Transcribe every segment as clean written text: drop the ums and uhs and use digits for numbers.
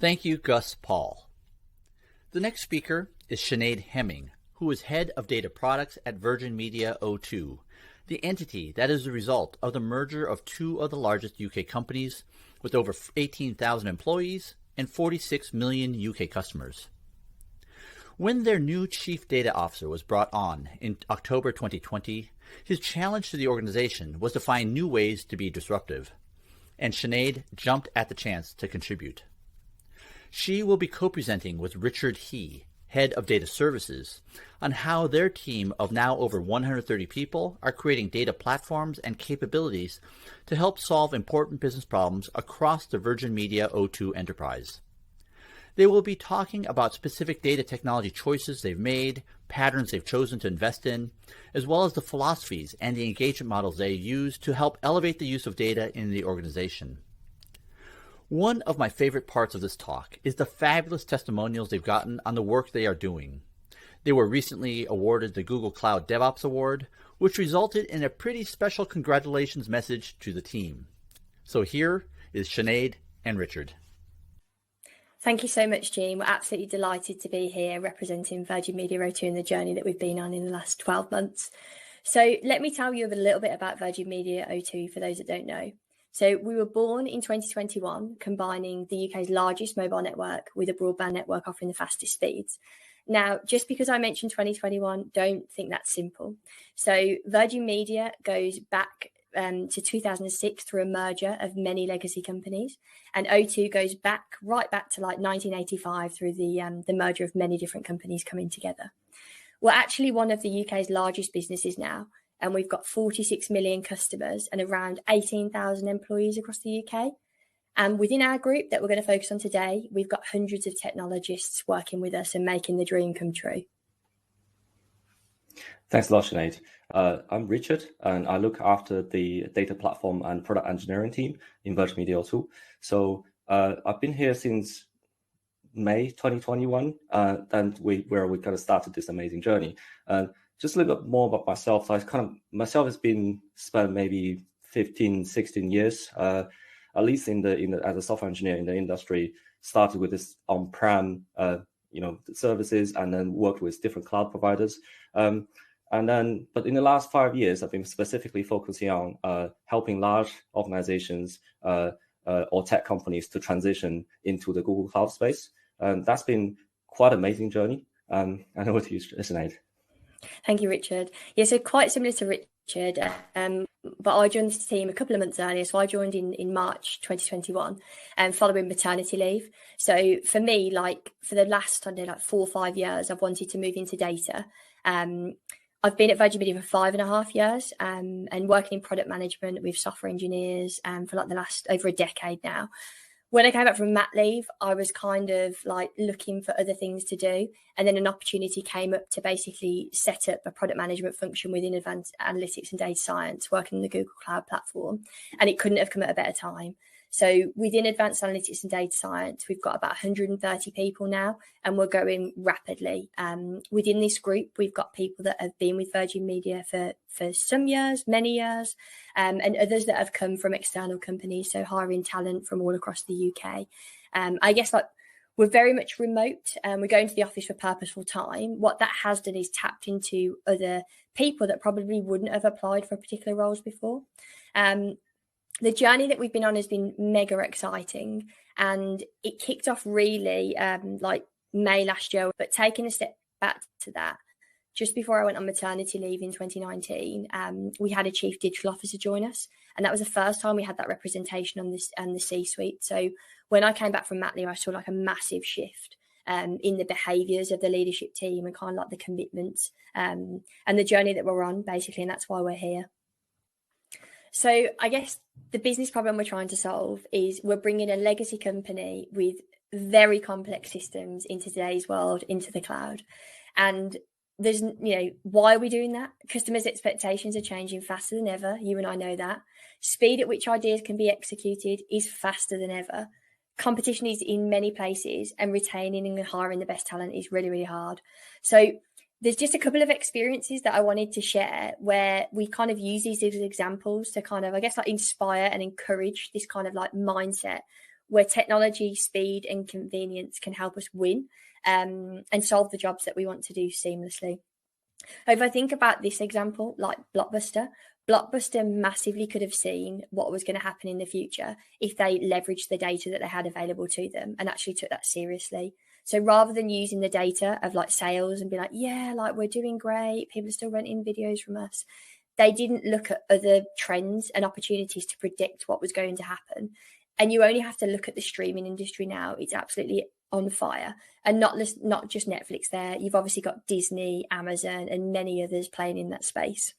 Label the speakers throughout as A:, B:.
A: Thank you, Gus Paul. The next speaker is Sinead Heming, who is Head of Data Products at Virgin Media O2, the entity that is the result of the merger of two of the largest UK companies with over 18,000 employees and 46 million UK customers. When their new Chief Data Officer was brought on in October 2020, his challenge to the organization was to find new ways to be disruptive, and Sinead jumped at the chance to contribute. She will be co-presenting with Richard He, Head of Data Services, on how their team of now over 130 people are creating data platforms and capabilities to help solve important business problems across the Virgin Media O2 enterprise. They will be talking about specific data technology choices they've made, patterns they've chosen to invest in, as well as the philosophies and the engagement models they use to help elevate the use of data in the organization. One of my favorite parts of this talk is the fabulous testimonials they've gotten on the work they are doing. They were recently awarded the Google Cloud DevOps Award, which resulted in a pretty special congratulations message to the team. So here is Sinead and Richard.
B: Thank you so much, Gene. We're absolutely delighted to be here representing Virgin Media O2 in the journey that we've been on in the last 12 months. So let me tell you a little bit about Virgin Media O2 for those that don't know. So we were born in 2021, combining the UK's largest mobile network with a broadband network offering the fastest speeds. Now, just because I mentioned 2021, don't think that's simple. So Virgin Media goes back to 2006 through a merger of many legacy companies, and O2 goes right back to like 1985 through the merger of many different companies coming together. We're actually one of the UK's largest businesses now, and we've got 46 million customers and around 18,000 employees across the UK. And within our group that we're going to focus on today, we've got hundreds of technologists working with us and making the dream come true.
C: Thanks a lot, Sinead. I'm Richard, and I look after the data platform and product engineering team in Virgin Media O2. So I've been here since May 2021, where we kind of started this amazing journey. Just a little bit more about myself. So myself has been spent maybe 15, 16 years, at least as a software engineer in the industry. Started with this on-prem, services, and then worked with different cloud providers. But in the last 5 years, I've been specifically focusing on helping large organizations or tech companies to transition into the Google Cloud space. That's been quite an amazing journey. And over to you, Sinead.
B: Thank you, Richard. Yeah, so quite similar to Richard, but I joined the team a couple of months earlier. So I joined in March 2021 following maternity leave. So for me, for the last 4 or 5 years, I've wanted to move into data. I've been at Virgin Media for 5.5 years and working in product management with software engineers for the last over a decade now. When I came back from mat leave, I was kind of looking for other things to do. And then an opportunity came up to basically set up a product management function within advanced analytics and data science, working on the Google Cloud platform. And it couldn't have come at a better time. So within advanced analytics and data science, we've got about 130 people now, and we're growing rapidly. Within this group, we've got people that have been with Virgin Media for some years, many years, and others that have come from external companies, so hiring talent from all across the UK. I guess we're very much remote, and we go into the office for purposeful time. What that has done is tapped into other people that probably wouldn't have applied for particular roles before. The journey that we've been on has been mega exciting, and it kicked off really May last year. But taking a step back to that, just before I went on maternity leave in 2019, we had a chief digital officer join us, and that was the first time we had that representation on the C-suite. So when I came back from mat leave, I saw a massive shift in the behaviours of the leadership team and kind of the commitments and the journey that we're on, basically, and that's why we're here. So I guess the business problem we're trying to solve is we're bringing a legacy company with very complex systems into today's world, into the cloud. And there's, why are we doing that? Customers' expectations are changing faster than ever. You and I know that. Speed at which ideas can be executed is faster than ever. Competition is in many places, and retaining and hiring the best talent is really, really hard. So there's just a couple of experiences that I wanted to share where we kind of use these as examples to kind of, inspire and encourage this kind of mindset where technology, speed and convenience can help us win and solve the jobs that we want to do seamlessly. If I think about this example, like Blockbuster massively could have seen what was going to happen in the future if they leveraged the data that they had available to them and actually took that seriously. So rather than using the data of like sales and be like, yeah, like we're doing great, people are still renting videos from us, they didn't look at other trends and opportunities to predict what was going to happen. And you only have to look at the streaming industry now. It's absolutely on fire, and not just Netflix there. You've obviously got Disney, Amazon, and many others playing in that space.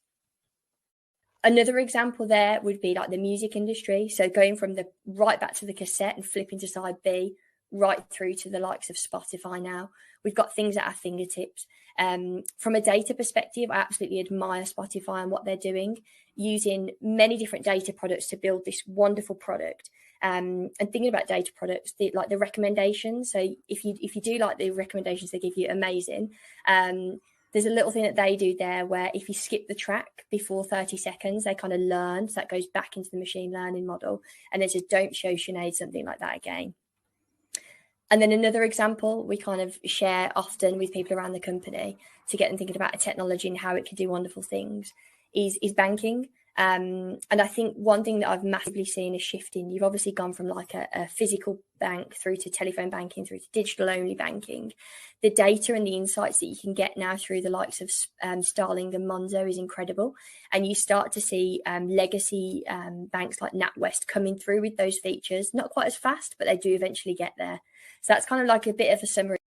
B: Another example there would be like the music industry. So going from the right back to the cassette and flipping to side B, right through to the likes of Spotify now. We've got things at our fingertips. From a data perspective, I absolutely admire Spotify and what they're doing, using many different data products to build this wonderful product. And thinking about data products, like the recommendations. So if you do like the recommendations they give you, amazing. There's a little thing that they do there where if you skip the track before 30 seconds, they kind of learn. So that goes back into the machine learning model. And they just don't show Sinead something like that again. And then another example we kind of share often with people around the company to get them thinking about a technology and how it can do wonderful things is banking. And I think one thing that I've massively seen a shift in, you've obviously gone from like a physical bank through to telephone banking, through to digital only banking. The data and the insights that you can get now through the likes of Starling and Monzo is incredible. And you start to see legacy banks like NatWest coming through with those features, not quite as fast, but they do eventually get there. So that's kind of like a bit of a summary